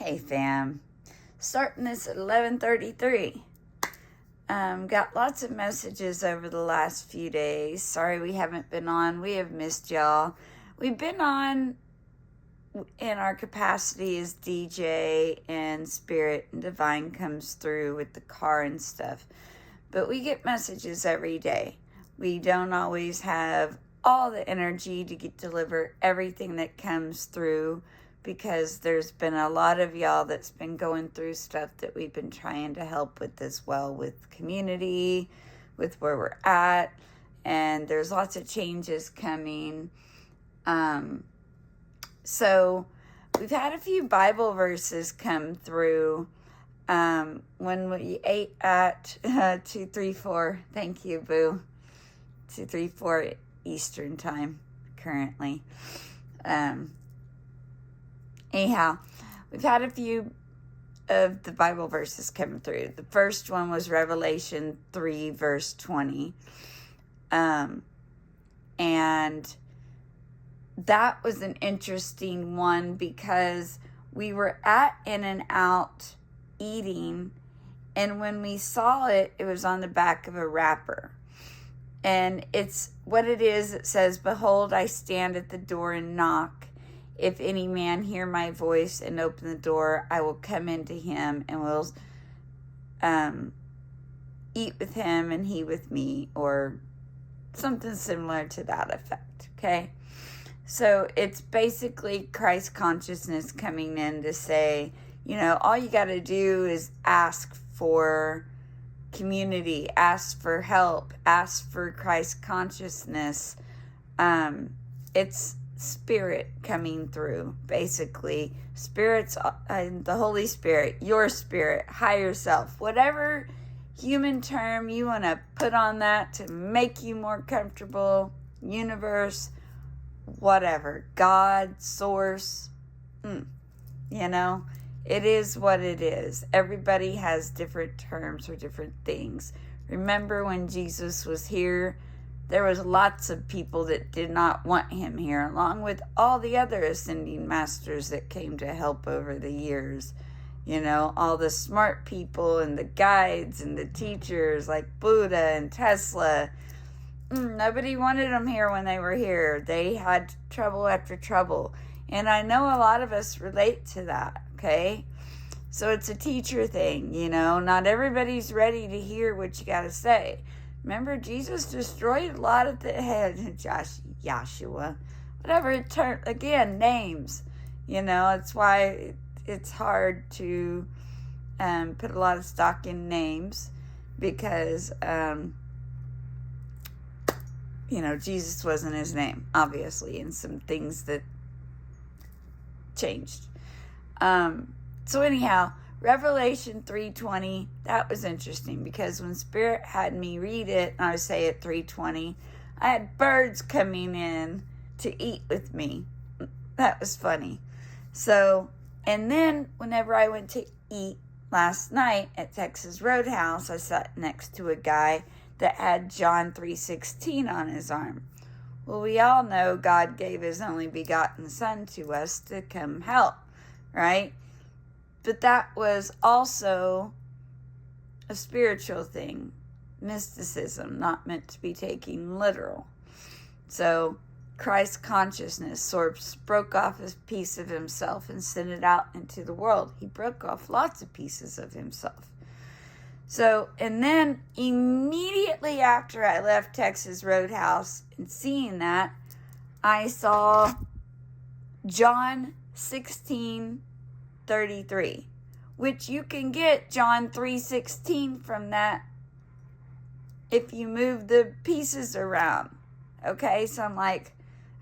Hey fam, starting this at 11:33. Got lots of messages over the last few days. Sorry we haven't been on. We have missed y'all. We've been on in our capacity as DJ and Spirit and Divine comes through with the car and stuff. But we get messages every day. We don't always have all the energy to deliver everything that comes through, because there's been a lot of y'all that's been going through stuff that we've been trying to help with as well, with community, with where we're at, and there's lots of changes coming. So we've had a few Bible verses come through. When we ate at 234, thank you, Boo, 234 Eastern time currently. Anyhow, we've had a few of the Bible verses come through. The first one was Revelation 3, verse 20. And that was an interesting one because we were at In-N-Out eating, and when we saw it, it was on the back of a wrapper. And it's what it is. It says, "Behold, I stand at the door and knock. If any man hear my voice and open the door, I will come into him and will eat with him and he with me," or something similar to that effect, okay? So it's basically Christ consciousness coming in to say, all you got to do is ask for community, ask for help, ask for Christ consciousness. It's Spirit coming through, basically. Spirit's the Holy Spirit, your spirit, higher self, whatever human term you want to put on that to make you more comfortable, universe, whatever, God, source, it is what it is. Everybody has different terms for different things. Remember when Jesus was here, there was lots of people that did not want him here, along with all the other ascending masters that came to help over the years. All the smart people and the guides and the teachers like Buddha and Tesla. Nobody wanted them here when they were here. They had trouble after trouble. And I know a lot of us relate to that, okay? So it's a teacher thing, Not everybody's ready to hear what you got to say. Remember, Jesus destroyed a lot of Joshua, whatever it turned, again, names. It's why it's hard to put a lot of stock in names, because, Jesus wasn't his name, obviously, and some things that changed. So anyhow, Revelation 3:20, that was interesting because when Spirit had me read it, and I say it 3:20, I had birds coming in to eat with me. That was funny. So, and then whenever I went to eat last night at Texas Roadhouse, I sat next to a guy that had John 3:16 on his arm. Well, we all know God gave his only begotten Son to us to come help, right? But that was also a spiritual thing, mysticism, not meant to be taken literal. So Christ consciousness sort of broke off a piece of himself and sent it out into the world. He broke off lots of pieces of himself. So, and then immediately after I left Texas Roadhouse and seeing that, I saw John 16:33, which you can get John 3:16 from that if you move the pieces around. Okay, so I'm like,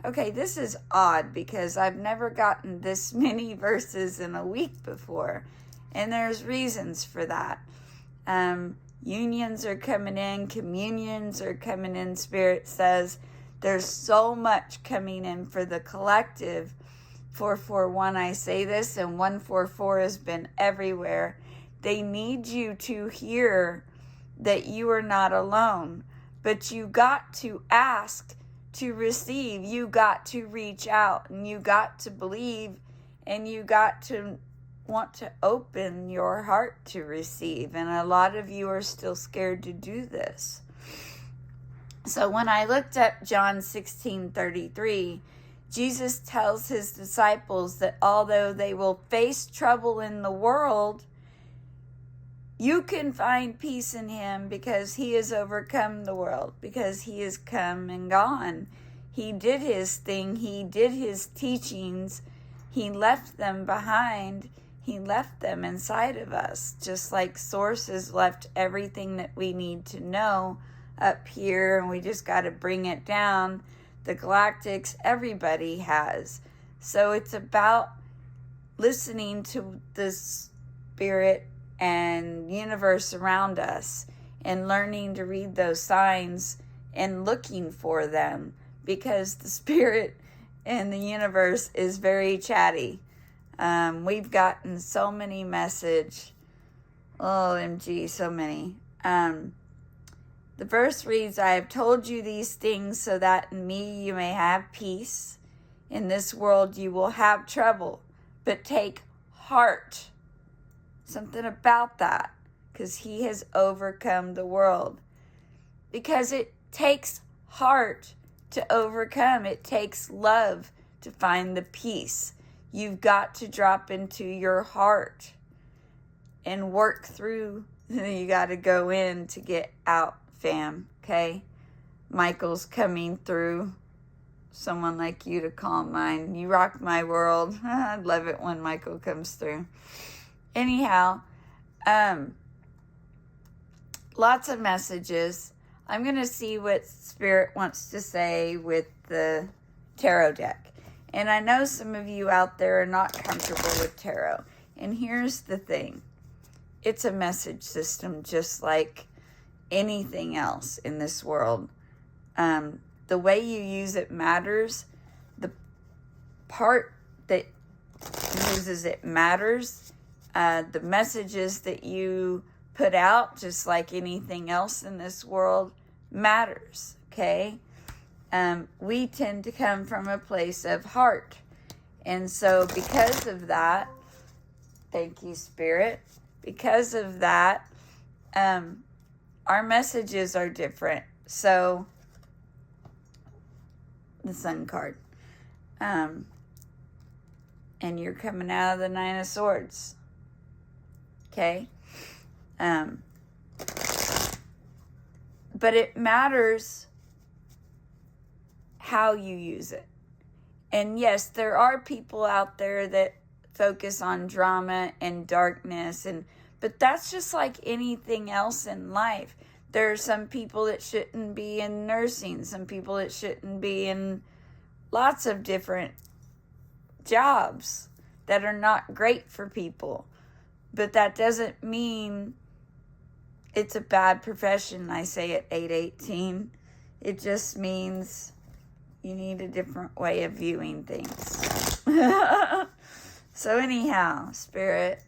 okay, this is odd because I've never gotten this many verses in a week before, and there's reasons for that. Unions are coming in, communions are coming in. Spirit says there's so much coming in for the collective. 441, I say this, and 144 has been everywhere. They need you to hear that you are not alone, but you got to ask to receive. You got to reach out, and you got to believe, and you got to want to open your heart to receive. And a lot of you are still scared to do this. So when I looked up John 16:33, Jesus tells his disciples that although they will face trouble in the world, you can find peace in him because he has overcome the world, because he has come and gone. He did his thing. He did his teachings. He left them behind. He left them inside of us, just like Source has left everything that we need to know up here, and we just got to bring it down. The galactics, everybody has. So it's about listening to the spirit and universe around us and learning to read those signs and looking for them, because the spirit and the universe is very chatty. We've gotten so many message. OMG, so many. The verse reads, I have told you these things so that in me you may have peace. In this world you will have trouble, but take heart. Something about that, because he has overcome the world. Because it takes heart to overcome. It takes love to find the peace. You've got to drop into your heart and work through. You got to go in to get out, fam. Okay? Michael's coming through. Someone like you to calm mine. You rock my world. I love it when Michael comes through. Anyhow, lots of messages. I'm going to see what Spirit wants to say with the tarot deck. And I know some of you out there are not comfortable with tarot. And here's the thing. It's a message system just like anything else in this world. The way you use it matters. The part that uses it matters. The messages that you put out, just like anything else in this world, matters, okay? We tend to come from a place of heart. And so because of that, thank you, Spirit, because of that, our messages are different. So, the Sun card. And you're coming out of the Nine of Swords. Okay? But it matters how you use it. And yes, there are people out there that focus on drama and darkness, but that's just like anything else in life. There are some people that shouldn't be in nursing, some people that shouldn't be in lots of different jobs that are not great for people. But that doesn't mean it's a bad profession, I say at 8:18. It just means you need a different way of viewing things. So anyhow, Spirit,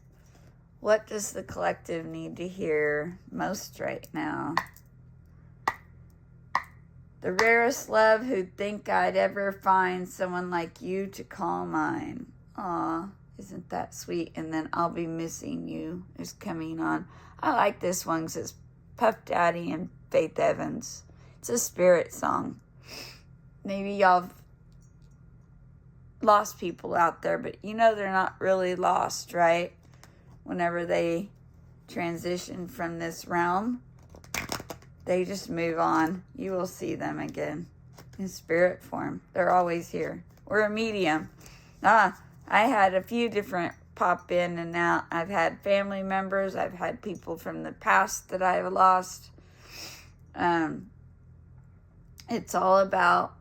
what does the collective need to hear most right now? The rarest love who'd think I'd ever find someone like you to call mine. Aw, isn't that sweet? And then I'll be missing you is coming on. I like this one because it's Puff Daddy and Faith Evans. It's a spirit song. Maybe y'all have lost people out there, but you know they're not really lost, right? Whenever they transition from this realm, they just move on. You will see them again in spirit form. They're always here. We're a medium. I had a few different pop in and out. I've had family members. I've had people from the past that I've lost. It's all about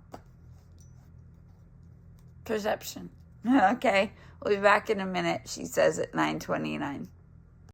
perception. Okay, we'll be back in a minute, she says at 9:29.